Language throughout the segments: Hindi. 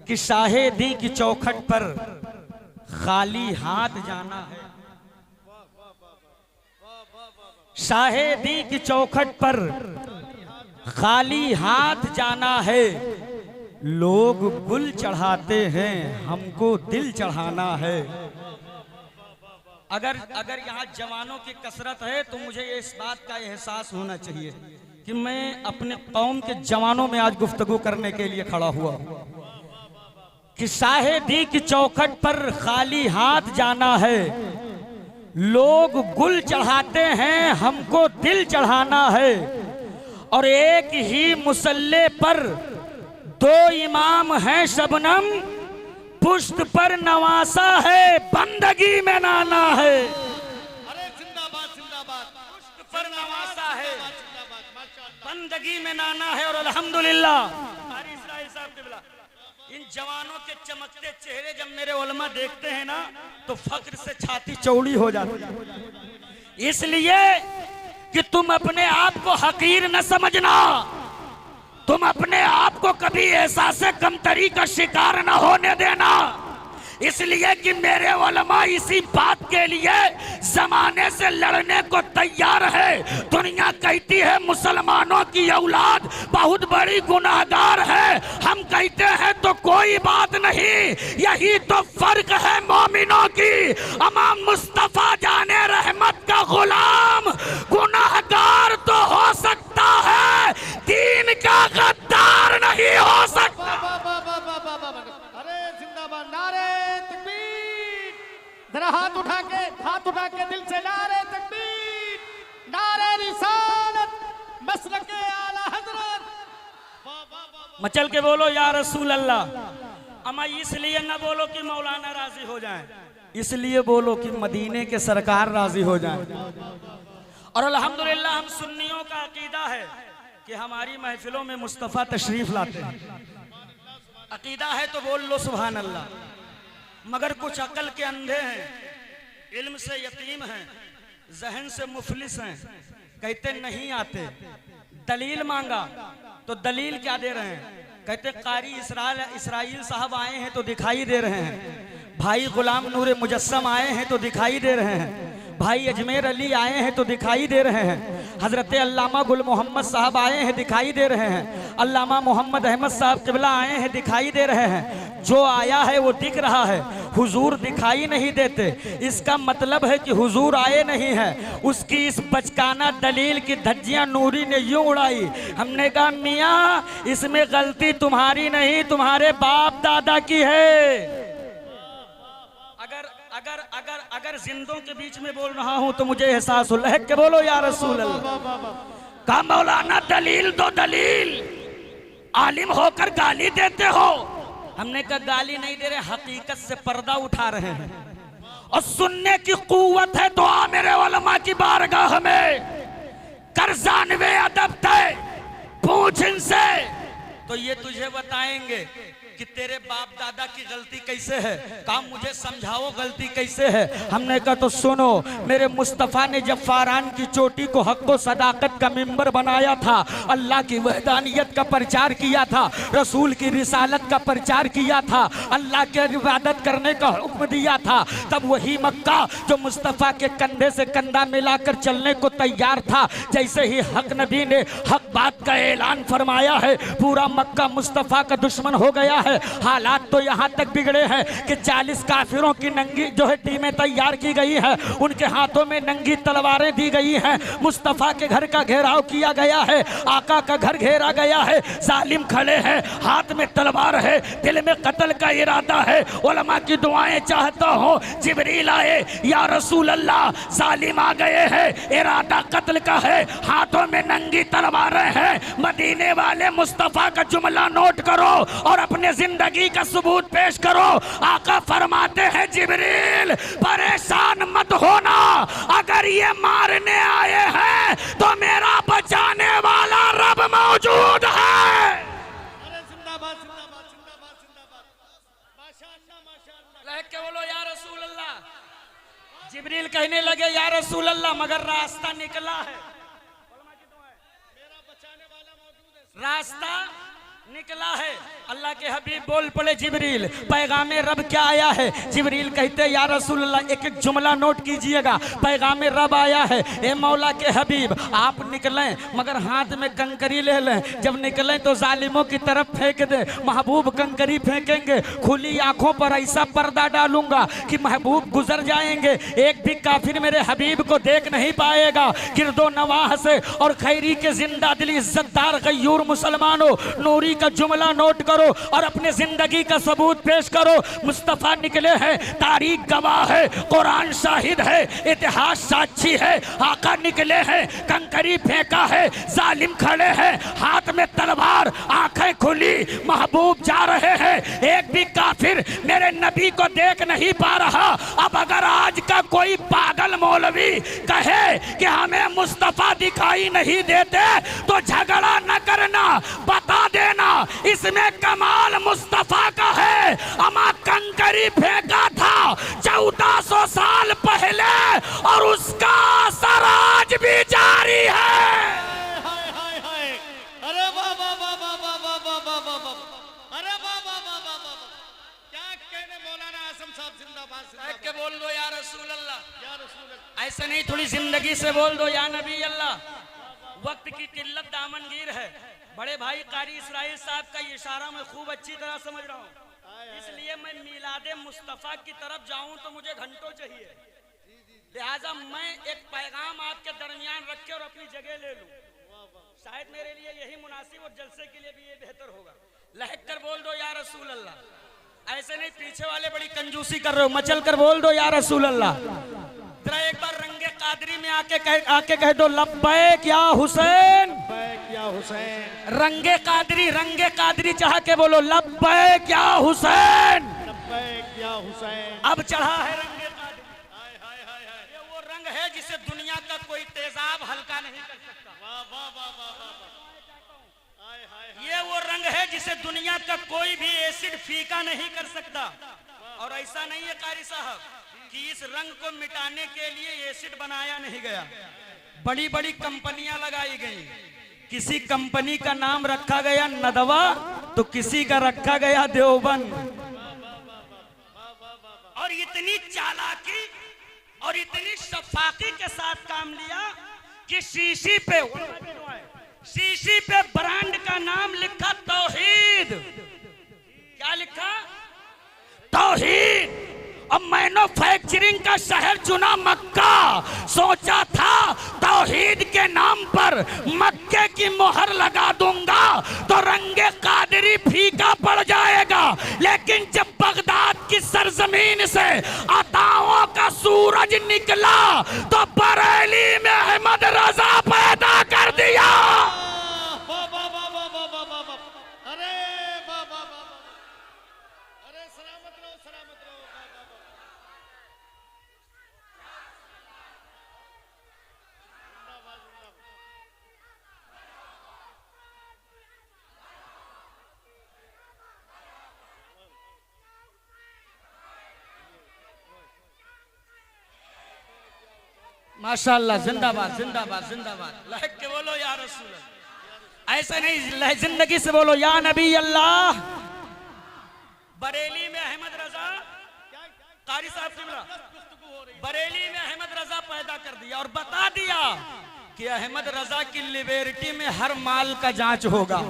कि शाहिदी की चौखट पर खाली हाथ जाना है। शाहिदी की चौखट पर खाली हाथ जाना है। लोग गुल चढ़ाते हैं, हमको दिल चढ़ाना है। अगर यहाँ जवानों की कसरत है तो मुझे इस बात का एहसास होना चाहिए कि मैं अपने कौम के जवानों में आज गुफ्तगू करने के लिए खड़ा हुआ हूँ कि शाहिदी की चौखट पर खाली हाथ जाना है। लोग गुल चढ़ाते हैं, हमको दिल चढ़ाना है। और एक ही मुसल्ले पर दो इमाम हैं शबनम, पुश्त पर नवासा है, बंदगी में नाना है। अरे जिंदाबाद जिंदाबाद। पुश्त पर नवासा है, बंदगी में नाना है। और अल्हम्दुलिल्लाह इन जवानों के चमकते चेहरे जब मेरे उलमा देखते हैं ना तो फख्र से छाती चौड़ी हो जाती है। इसलिए कि तुम अपने आप को हकीर न समझना, तुम अपने आप को कभी एहसास कमतरी का शिकार न होने देना। इसलिए कि मेरे उलमा इसी बात के लिए जमाने से लड़ने को तैयार है। दुनिया कहती है मुसलमानों की औलाद बहुत बड़ी गुनाहगार है, हम कहते हैं तो कोई बात नहीं। यही तो फर्क है मोमिनों की। अमाम मुस्तफा जाने रहमत का गुलाम गुनाहगार तो हो सकता है, दीन का गद्दार नहीं हो सकता। अरे जिंदाबाद। नारे तकबीर। जरा हाथ उठा के दिल से नारे तकबीर, नारे रिसालत, मसलके आला हजरत। मचल के बोलो या रसूल अल्लाह। अमा इसलिए न बोलो कि मौलाना राजी हो जाए, इसलिए बोलो कि मदीने के सरकार राजी हो जाए। और अल्हम्दुलिल्लाह हम सुन्नियों का अकीदा है कि हमारी महफिलों में मुस्तफ़ा तशरीफ लाते हैं। अकीदा है तो बोल लो सुभान अल्लाह। मगर कुछ अकल के अंधे हैं, इल्म से यतीम हैं, जहन से मुफलिस हैं, कहते नहीं आते। दलील मांगा तो दलील क्या दे रहे हैं? कहते कारी इसराइल साहब आए हैं तो दिखाई दे रहे हैं, भाई गुलाम नूर मुजस्सम आए हैं तो दिखाई दे रहे हैं, भाई अजमेर अली आए हैं तो दिखाई दे रहे हैं, हजरत अल्लामा गुल मोहम्मद साहब आए हैं दिखाई दे रहे हैं, अल्लामा मोहम्मद अहमद साहब किबला आए हैं दिखाई दे रहे हैं। जो आया है वो दिख रहा है, हुजूर दिखाई नहीं देते। इसका मतलब है कि हुजूर आए नहीं है। उसकी इस बचकाना दलील की धज्जियां नूरी ने यूं उड़ाई। हमने कहा मियाँ इसमें गलती तुम्हारी नहीं, तुम्हारे बाप दादा की है। अगर अगर अगर अगर जिंदों के बीच में बोल रहा हूं तो मुझे एहसास हो। लहक के बोलो या रसूल अल्लाह। कहा मौलाना दलील दो दलील, आलिम होकर गाली देते हो। हमने कहा गाली नहीं दे रहे, हकीकत से पर्दा उठा रहे हैं। और सुनने की कुव्वत है तो आ मेरे उलमा की बारगाह में, कर जानवे अदब तय पूछ इनसे तो ये तुझे बताएंगे कि तेरे बाप दादा की गलती कैसे है। कहा मुझे समझाओ गलती कैसे है। हमने कहा तो सुनो, मेरे मुस्तफ़ा ने जब फारान की चोटी को हक व सदाकत का मिंबर बनाया था, अल्लाह की वहदानियत का प्रचार किया था, रसूल की रिसालत का प्रचार किया था, अल्लाह के इबादत करने का हुक्म दिया था, तब वही मक्का जो मुस्तफ़ा के कंधे से कंधा मिलाकर चलने को तैयार था, जैसे ही हक नबी ने हक बात का ऐलान फरमाया है, पूरा मक्का मुस्तफ़ा का दुश्मन हो गया है। हालात तो यहाँ तक बिगड़े हैं कि 40 काफिरों की नंगी जो है टीमें तैयार की गई है, उनके हाथों में नंगी तलवारें दी गई हैं, मुस्तफ़ा के घर का घेराव किया गया है, आका का घर घेरा गया है, जालिम खड़े हैं, हाथ में तलवार है, दिल में कत्ल का इरादा है। उलमा की दुआएं चाहता हूँ, जिब्रील आए या रसूल अल्लाह, जालिम आ गए हैं, इरादा कत्ल का है, हाथों में नंगी तलवारें हैं। मदीने वाले मुस्तफ़ा का जुमला नोट करो और अपने जिंदगी का सबूत पेश करो। आका फरमाते हैं जिब्रील परेशान मत होना, अगर ये मारने आए हैं तो मेरा बचाने वाला रब मौजूद है। अरे जिंदाबाद जिंदाबाद जिंदाबाद जिंदाबाद। माशाअल्लाह माशाअल्लाह। लहक के बोलो या रसूल अल्लाह। जिब्रील कहने लगे या रसूल अल्लाह, मगर रास्ता निकला है, मेरा बचाने वाला मौजूद है। रास्ता निकला है। अल्लाह के हबीब बोल पड़े जिब्रील पैगाम रब क्या आया है। जिब्रील कहते या रसूल अल्लाह एक एक जुमला नोट कीजिएगा। पैगाम रब आया है ए मौला के हबीब आप निकलें मगर हाथ में कंकरी ले लें। जब निकलें तो जालिमों की तरफ फेंक दे। महबूब कंकरी फेंकेंगे खुली आंखों पर ऐसा पर्दा डालूंगा कि महबूब गुजर जाएंगे। एक भी काफिर मेरे हबीब को देख नहीं पाएगा। गिरदो नवाह से और खैरी के जिंदा दिली इज्जतदार गयूर मुसलमानों नूरी का जुमला नोट करो और अपने जिंदगी का सबूत पेश करो। मुस्तफा निकले हैं तारीख गवाह है कुरान शाहिद है इतिहास साक्षी है। आका निकले हैं कंकरी फेंका है जालिम खड़े हैं हाथ में तलवार आंखें खुली महबूब जा रहे हैं। एक भी काफिर मेरे नबी को देख नहीं पा रहा। अब अगर आज का कोई पागल मौलवी कहे कि हमें मुस्तफा दिखाई नहीं देते तो झगड़ा न करना बता देना इसमें कमाल मुस्तफा का है। अमा कंकरी फेंका था 1400 साल पहले और उसका असर आज भी जारी है। हाय हाय हाय अरे वाह वाह वाह वाह वाह वाह वाह वाह वाह वाह अरे वाह वाह वाह वाह वाह क्या कहने मौलाना आजम साहब जिंदाबाद कह के बोल दो या रसूल अल्लाह। या रसूल अल्लाह। ऐसे नहीं थोड़ी जिंदगी से बोल दो या नबी अल्लाह। वक्त की किल्लत दामनगीर है। बड़े भाई कारी इसराइल साहब का ये इशारा मैं खूब अच्छी तरह समझ रहा हूँ। इसलिए मैं मिलादे मुस्तफ़ा की तरफ जाऊं तो मुझे घंटों चाहिए। लिहाजा मैं एक पैगाम आपके दरमियान रख के और अपनी जगह ले लूं। शायद मेरे लिए यही मुनासिब और जलसे के लिए भी ये बेहतर होगा। लहक कर बोल दो या रसूल अल्लाह। ऐसे नहीं पीछे वाले बड़ी कंजूसी कर रहे हो मचल कर बोल दो या रसूल अल्लाह। जरा एक बार रंगे कादरी में आके कह दो लब्बैक या हुसैन। या हुसैन रंगे कादरी चाह के बोलो लब्बैक या हुसैन। लब्बैक या हुसैन। अब चढ़ा है रंगे कादरी। हाय हाय हाय हाय ये वो रंग है जिसे दुनिया का कोई तेजाब हल्का नहीं कर सकता। वाह वाह वाह वाह वाह हाय हाय ये वो रंग है जिसे दुनिया का कोई भी एसिड फीका नहीं कर सकता। और ऐसा नहीं है कारी साहब कि इस रंग को मिटाने के लिए एसिड बनाया नहीं गया। बड़ी बड़ी कंपनियां लगाई गई। किसी कंपनी का नाम रखा गया नदवा तो किसी का रखा गया देवबंद। और इतनी चालाकी और इतनी शफाकी के साथ काम लिया कि शीशी पे ब्रांड का नाम लिखा तौहीद। क्या लिखा? तौहीद। अब मैन्युफैक्चरिंग का शहर चुना मक्का। सोचा था तौहीद के नाम पर मक्के की मोहर लगा दूंगा तो रंगे कादरी फीका पड़ जाएगा। लेकिन जब बगदाद की सरजमीन से अताओं का सूरज निकला तो बरेली में अहमद रजा पैदा कर दिया। माशाअल्लाह जिंदाबाद जिंदाबाद जिंदाबाद। लहक के बोलो या रसूल अल्लाह। ऐसे नहीं जिंदगी से बोलो या नबी अल्लाह। बरेली में अहमद रजा कारी साहब से बरेली में अहमद रजा पैदा कर दिया और बता दिया कि अहमद रजा की लिबर्टी में हर माल का जांच होगा।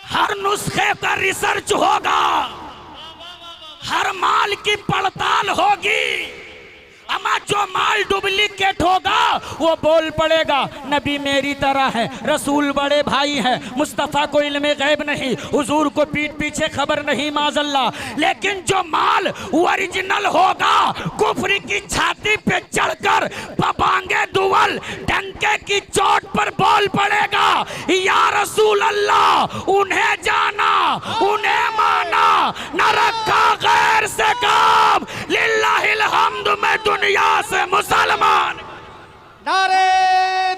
हर नुस्खे का रिसर्च होगा। हर माल की पड़ताल होगी। अमा जो माल डुप्लीकेट होगा वो बोल पड़ेगा नबी मेरी तरह है रसूल बड़े भाई है मुस्तफ़ा को इल्मे गैब नहीं हुजूर को पीठ पीछे खबर नहीं माजल्ला। लेकिन जो माल ओरिजिनल होगा कुफरी की छाती पे चढ़कर पबांगे दुवल डंके की चोट पर बोल पड़ेगा या रसूल अल्लाह। उन्हें जाना उन्हें माना न रखा गैर से काम लिल्लाहिल हम्द में दुनिया से मुसलमान। नारे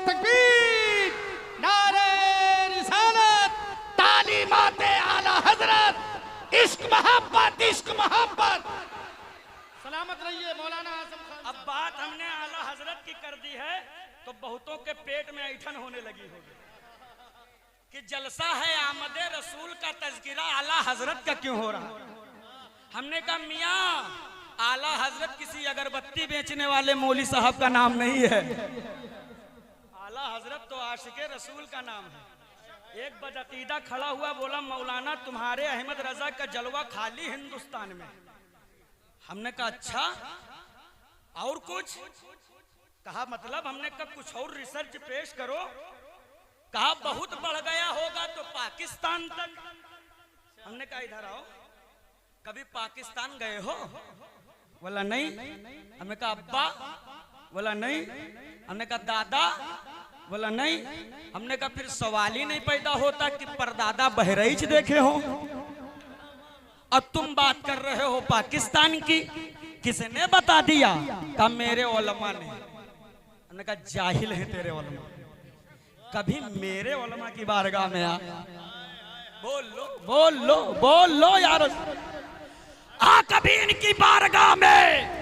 तकबीर नारे रिसालत तालीमाते आला हजरत इश्क मोहब्बत सलामत रहिए मौलाना आजम खान। अब बात हमने आला हजरत की कर दी है तो बहुतों के पेट में ऐठन होने लगी होगी। कि जलसा है आमदे रसूल का तज़किरा आला हजरत का क्यों हो रहा। हमने कहा मियाँ आला हजरत किसी अगरबत्ती बेचने वाले मौली साहब का नाम नहीं है, आला हजरत तो आशिके रसूल का नाम है। एक बदअकीदा खड़ा हुआ बोला मौलाना तुम्हारे अहमद रजा का जलवा खाली हिंदुस्तान में। हमने कहा अच्छा और कुछ? कहा मतलब? हमने कहा कुछ और रिसर्च पेश करो। कहा बहुत बढ़ गया होगा तो पाकिस्तान तक। हमने कहा इधर आओ, कभी पाकिस्तान गए हो? बोला नहीं। हमने कहा अब्बा? बोला नहीं। हमने कहा दादा? बोला नहीं। हमने कहा फिर सवाल ही नहीं पैदा होता कि परदादा बहराइच देखे हो और तुम बात कर रहे हो पाकिस्तान की। किसने बता दिया? कहा मेरे उलमा ने। हमने कहा जाहिल है तेरे उलमा, कभी मेरे उलमा की बारगाह में आ। बोल लो बोल लो बोल लो यार, आ कभी इनकी बारगाह में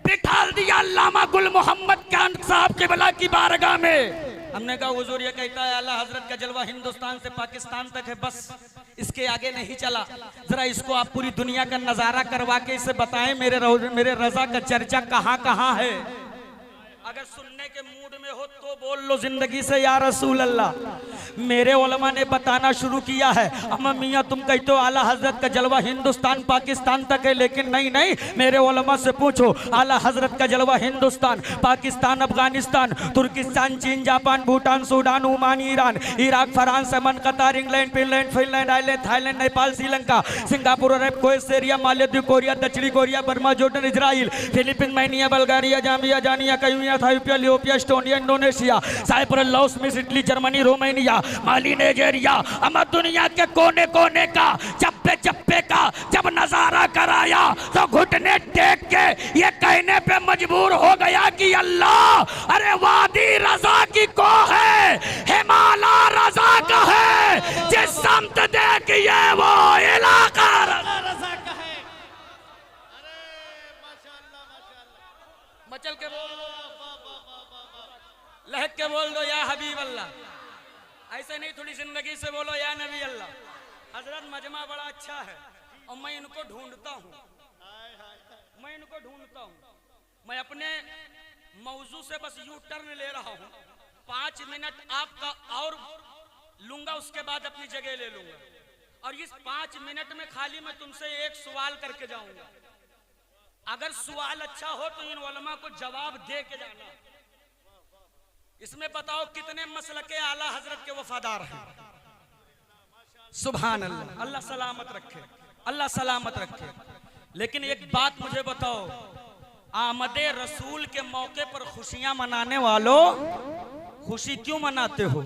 बिठाल दिया अल्लामा गुल मोहम्मद खान साहब के बला की बारगाह में। हमने कहा हुजूर ये कहता है आला हजरत का जलवा हिंदुस्तान से पाकिस्तान तक है, बस इसके आगे नहीं चला। जरा इसको आप पूरी दुनिया का नजारा करवा के इसे बताएं मेरे रजा का चर्चा कहाँ कहाँ है। अगर सुनने के मूड में हो तो बोल लो जिंदगी से या रसूल अल्लाह। मेरे उलमा ने बताना शुरू किया है। अम्मा मियाँ तुम कहते हो आला हजरत का जलवा हिंदुस्तान पाकिस्तान तक है, लेकिन नहीं नहीं, मेरे उलमा से पूछो आला हजरत का जलवा हिंदुस्तान पाकिस्तान अफगानिस्तान तुर्किस्तान चीन Japan Bhutan Sudan Oman Iran Iraq France Yemen Qatar England Finland आइलैंड Thailand Nepal Sri Lanka Singapore Arab Kuwait Syria Maldives Korea दक्षिणी Korea Burma Jordan Israel Philippine मैनिया बल्गारिया जाम्बिया जानिया कयूया इथियोपिया लियोपिया एस्टोनिया इंडोनेशिया साइप्रस लाओस मिस्र Italy Germany Romania Mali Nigeria. हम दुनिया के कोने कोने का चप्पे चप्पे का जब नजारा कराया तो घुटने टेक के ये कहने पे मजबूर हो गया कि अल्लाह अरे वादी रजा की को है, हिमालय रजा का है, जिस समत देखिए वो इलाका रजा का है। अरे माशाअल्लाह माशाअल्लाह, मचल के बोल दो, लहक के बोल दो या हबीब अल्लाह। ऐसे नहीं, थोड़ी जिंदगी से बोलो या नबी अल्लाह। हजरत मजमा बड़ा अच्छा है और मैं इनको ढूंढता हूँ, मैं इनको ढूंढता हूँ। मैं अपने मौजू से बस यू टर्न ले रहा हूँ। 5 मिनट आपका और लूंगा, उसके बाद अपनी जगह ले लूंगा। और इस 5 मिनट में खाली मैं तुमसे एक सवाल करके जाऊंगा। अगर सवाल अच्छा हो तो इन उलमा को जवाब दे के जाना। इसमें बताओ कितने मसलके आला हजरत के वफादार हैं। सुभान अल्लाह, अल्लाह सलामत रखे, अल्लाह सलामत रखे। लेकिन एक बात मुझे बताओ, आमदे रसूल के मौके पर खुशियां मनाने वालों खुशी क्यों मनाते हो?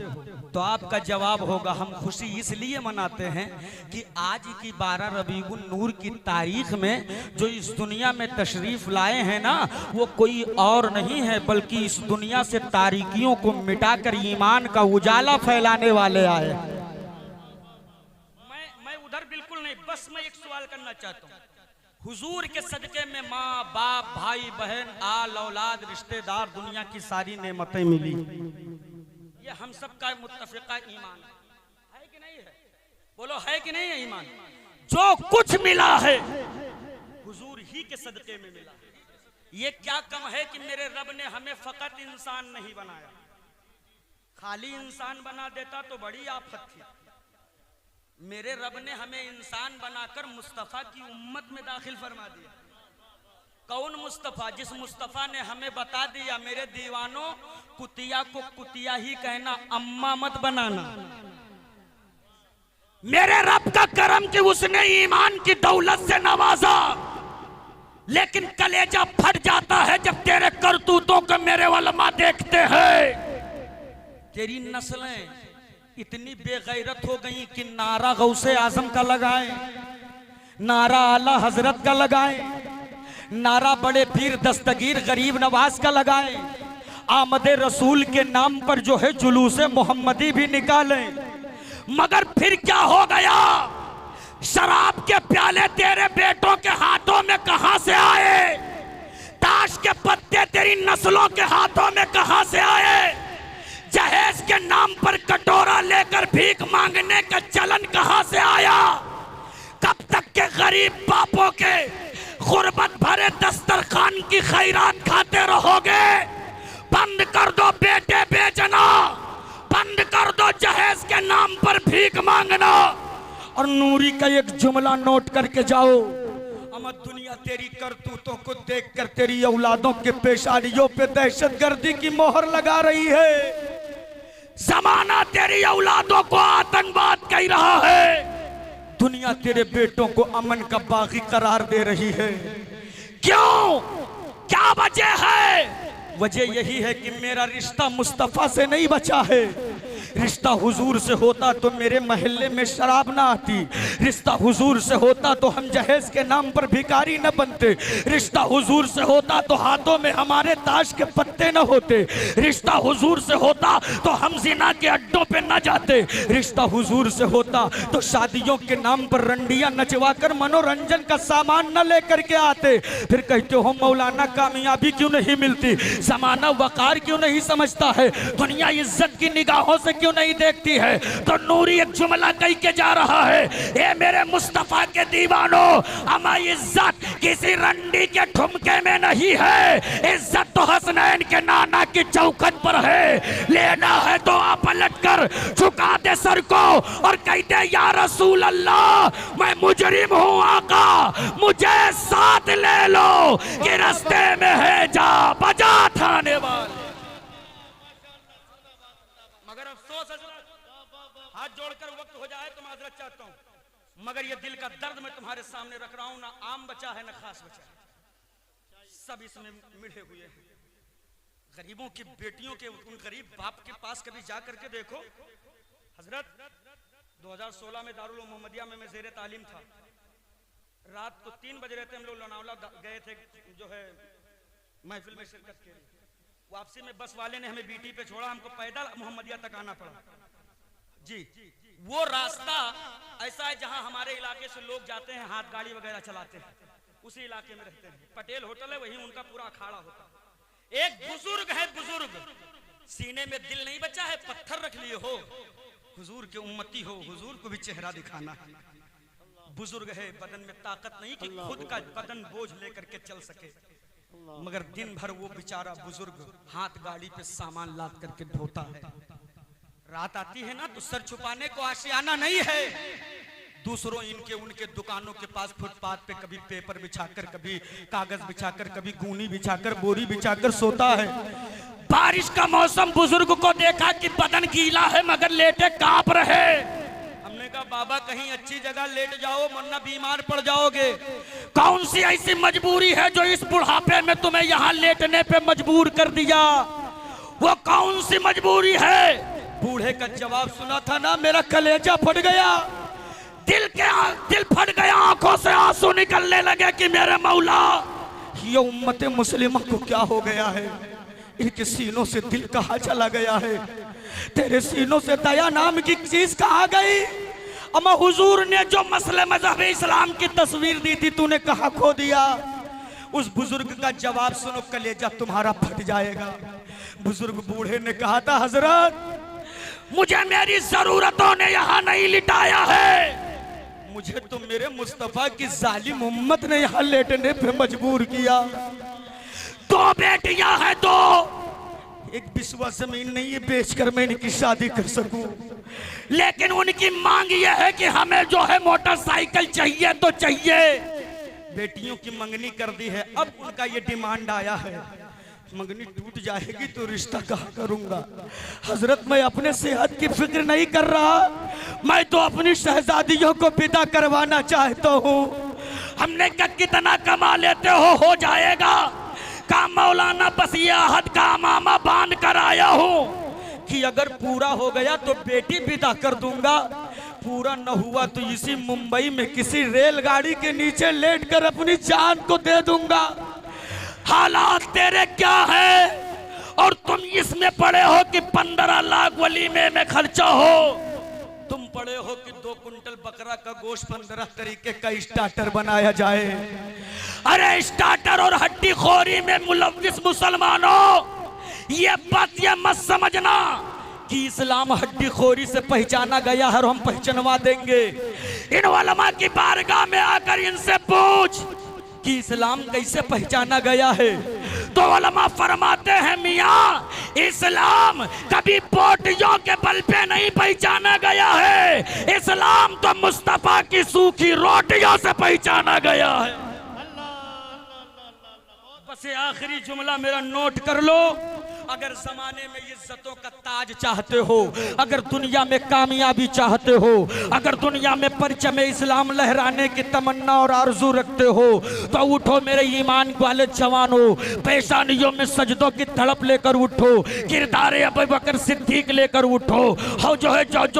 तो आपका जवाब होगा हम खुशी इसलिए मनाते हैं कि आज की 12 रबीउन नूर की तारीख में जो इस दुनिया में तशरीफ लाए हैं ना, वो कोई और नहीं है बल्कि इस दुनिया से तारीकियों को मिटाकर ईमान का उजाला फैलाने वाले आए। मैं उधर बिल्कुल नहीं, बस मैं एक सवाल करना चाहता हूँ। हुजूर के सदके में माँ बाप भाई बहन आल औलाद रिश्तेदार दुनिया की सारी नेमतें मिली, ये हम सब का मुत्तफिका ईमान है कि नहीं है? बोलो है कि नहीं है ईमान? जो कुछ मिला है हुजूर ही के सदके में मिला। ये क्या कम है कि मेरे रब ने हमें फकत इंसान नहीं बनाया, खाली इंसान बना देता तो बड़ी आफत थी। मेरे रब ने हमें इंसान बनाकर मुस्तफा की उम्मत में दाखिल फरमा दिया। कौन मुस्तफा? जिस मुस्तफा ने हमें बता दिया मेरे दीवानों कुतिया को कुतिया ही कहना, अम्मा मत बनाना। मेरे रब का करम कि उसने ईमान की दौलत से नवाजा, लेकिन कलेजा फट जाता है जब तेरे करतूतों को मेरे उलमा देखते हैं। तेरी नस्लें इतनी बेगैरत हो गई कि नारा गौसे आजम का लगाए, नारा आला हजरत का लगाए, नारा बड़े पीर दस्तगीर गरीब नवाज का लगाए, आमदे रसूल के नाम पर जो है जुलूसे मोहम्मदी भी निकाले। मगर फिर क्या हो गया? शराब के प्याले तेरे बेटों के हाथों में कहां से आए? ताश के पत्ते तेरी नस्लों के हाथों में कहां से आए? जहेज के नाम पर कटोरा लेकर भीख मांगने का चलन कहां से आया? कब तक के गरीब बापों के गुर्बत भरे दस्तरखान की खैरात खाते रहोगे? बंद कर दो बेटे बेचना, बंद कर दो जहेज के नाम पर भीख मांगना। और नूरी का एक जुमला नोट करके जाओ, अमर दुनिया तेरी करतूतों को देखकर तेरी औलादों के पेशानियों पे दहशतगर्दी की मोहर लगा रही है। जमाना तेरी औलादों को आतंकवाद कह रहा है, दुनिया तेरे बेटों को अमन का बागी करार दे रही है। क्यों? क्या वजह है? वजह यही है कि मेरा रिश्ता मुस्तफा से नहीं बचा है। रिश्ता हुजूर से होता तो मेरे महल्ले में शराब ना आती, रिश्ता हुजूर से होता तो हम जहेज के नाम पर भिखारी न बनते, रिश्ता हुजूर से होता तो हाथों में हमारे ताश के पत्ते न होते, रिश्ता हुजूर से होता तो हम जिना के अड्डों पे न जाते, रिश्ता हुजूर से होता तो शादियों के नाम पर रंडियां नचवाकर मनोरंजन का सामान न लेकर के आते। फिर कहते हो मौलाना कामयाबी क्यों नहीं मिलती, जमाना वकार क्यों नहीं समझता है, दुनिया इज्जत की निगाहों से क्यों नहीं देखती है? तो नूरी एक जुमला कह के जा रहा है, ए मेरे मुस्तफा के दीवानों, हमारी इज्जत किसी रंडी के ठुमके में नहीं है, इज्जत तो हसनैन के नाना की चौखट पर है। लेना है तो आप पलट कर झुका दे सर को और कह दे या रसूल अल्लाह मैं मुजरिम हूँ आका, मुझे साथ ले लो कि रास्ते में है जा बजा थाने वाले। मगर अफसोस हजरत, हाथ जोड़कर वक्त हो जाए तो माजरत चाहता हूँ, मगर ये दिल का दर्द मैं तुम्हारे सामने रख रहा हूँ, ना आम बचा है ना खास बचा है, सब इसमें मिले हुए हैं। गरीबों की बेटियों के उन गरीब बाप के पास कभी जा करके देखो। हजरत 2016 में दारुल मोहम्मदिया में मैं ज़ेरे तालीम था, रात को 3 बजे रहते हम लोग लोनावला गए थे जो है महफिल में शिरकत के लिए। वापसी में बस वाले ने हमें बीटी पे छोड़ा, हमको पैदल मोहम्मदिया तक आना पड़ा। जी, वो रास्ता ऐसा है जहां हमारे इलाके से लोग जाते हैं, हाथ गाड़ी वगैरह चलाते हैं, उसी इलाके में रहते हैं। पटेल होटल है, वहीं उनका पूरा अखाड़ा होता है। एक बुजुर्ग है, बुजुर्ग सीने में दिल नहीं बचा है, पत्थर रख लिए हो, हुजूर के उम्मती हो, हुजूर को भी चेहरा दिखाना है। बुजुर्ग है, बदन में ताकत नहीं कि खुद का बदन बोझ लेकर के चल सके, मगर दिन भर वो बेचारा बुजुर्ग हाथ गाड़ी पे सामान लाद करके ढोता है। रात आती है ना तो सर छुपाने को आशियाना नहीं है, दूसरों इनके उनके दुकानों के पास फुटपाथ पे कभी पेपर बिछाकर, कभी कागज बिछाकर, कभी गूनी बिछाकर, बोरी बिछाकर सोता है। बारिश का मौसम, बुजुर्ग को देखा कि बदन गीला है मगर लेटे कांप रहे। हमने कहा बाबा कहीं अच्छी जगह लेट जाओ वरना बीमार पड़ जाओगे। कौन सी ऐसी मजबूरी है जो इस बुढ़ापे में तुम्हें यहाँ लेटने पे मजबूर कर दिया? वो कौन सी मजबूरी है? बूढ़े का जवाब सुना था ना, मेरा कलेजा फट गया, दिल फट गया, आंखों से आंसू निकलने लगे कि मेरे मौला ये उम्मत मुस्लिमा को क्या हो गया है, इनके सीनों से दिल कहाँ चला गया है, तेरे सीनों से दया नाम की चीज कहाँ गई? अम्मा हुजूर ने जो मसले मजहब इस्लाम की तस्वीर दी थी तूने कहाँ खो दिया? उस बुजुर्ग का जवाब सुनो, कलेजा तुम्हारा फट जाएगा। बुजुर्ग बूढ़े ने कहा था, हजरत मुझे मेरी जरूरतों ने यहाँ नहीं लिटाया है, मुझे तो मेरे मुस्तफा की जालिम उम्मत ने यहाँ लेटने पे मजबूर किया। 2 बेटियां हैं, 2, एक बिस्वा जमीन नहीं है बेचकर मैं इनकी शादी कर सकूं, लेकिन उनकी मांग यह है कि हमें जो है मोटरसाइकिल चाहिए तो चाहिए। बेटियों की मंगनी कर दी है, अब उनका ये डिमांड आया है, मंगनी टूट जाएगी तो रिश्ता कहाँ करूंगा? हजरत मैं अपने सेहत की फिक्र नहीं कर रहा, मैं तो अपनी शहजादियों को विदा करवाना चाहता हूँ। हमने कहा कितना कमा लेते हो जाएगा? का मौलाना बस ये आहद का मामा बांध कर आया हूँ कि अगर पूरा हो गया तो बेटी विदा कर दूंगा, पूरा न हुआ तो इसी मुंबई में किसी रेलगाड़ी के नीचे लेटकर अपनी जान को दे दूंगा। हालात तेरे क्या है और तुम इसमें पड़े हो कि 15 लाख वलीमे में खर्चा हो, तुम पड़े हो कि 2 कुंटल बकरा का गोश्त 15 तरीके का स्टार्टर बनाया जाए। अरे स्टार्टर और हड्डी खोरी में मुलव्विस मुसलमानों, ये बात ये मत समझना कि इस्लाम हड्डी खोरी से पहचाना गया है और हम पहचानवा देंगे। इन उलमा की बारगाह में आकर इनसे पूछ कि इस्लाम कैसे पहचाना गया है। तो उलमा फरमाते हैं मियाँ, इस्लाम कभी पोटियों के बल पे नहीं पहचाना गया है, इस्लाम तो मुस्तफा की सूखी रोटियों से पहचाना गया है। बस ये आखिरी जुमला मेरा नोट कर लो। अगर जमाने में इज्जतों का ताज चाहते हो, अगर दुनिया में कामयाबी चाहते हो, अगर दुनिया में परचम इस्लाम लहराने की तमन्ना और आरजू रखते हो, तो उठो मेरे ईमान वाले जवानों, पेशानियों में सजदों की तड़प लेकर उठो, किरदार अबू बकर सिद्दीक लेकर उठो, हो जो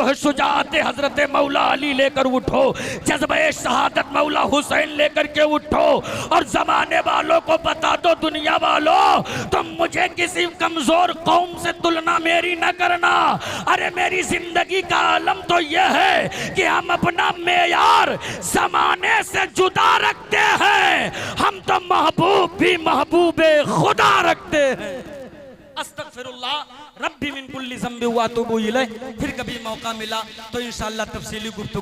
है शुजाअत हजरत मौला अली लेकर उठो, जज्बे शहादत मौला हुसैन लेकर के उठो। और जमाने वालों को बता दो, दुनिया वालों, तुम मुझे किसी कमजोर कौम से तुलना मेरी न करना। अरे मेरी जिंदगी का आलम तो यह है कि हम अपना मेयार जमाने से जुदा रखते हैं, हम तो महबूब भी महबूबे खुदा रखते हैं। अस्तगफिरुल्लाह रब्बी मिन कुल्ली ज़ंबि व अतूबु इलैह। फिर कभी मौका मिला तो इंशाअल्लाह तफसीली गुफ्तगू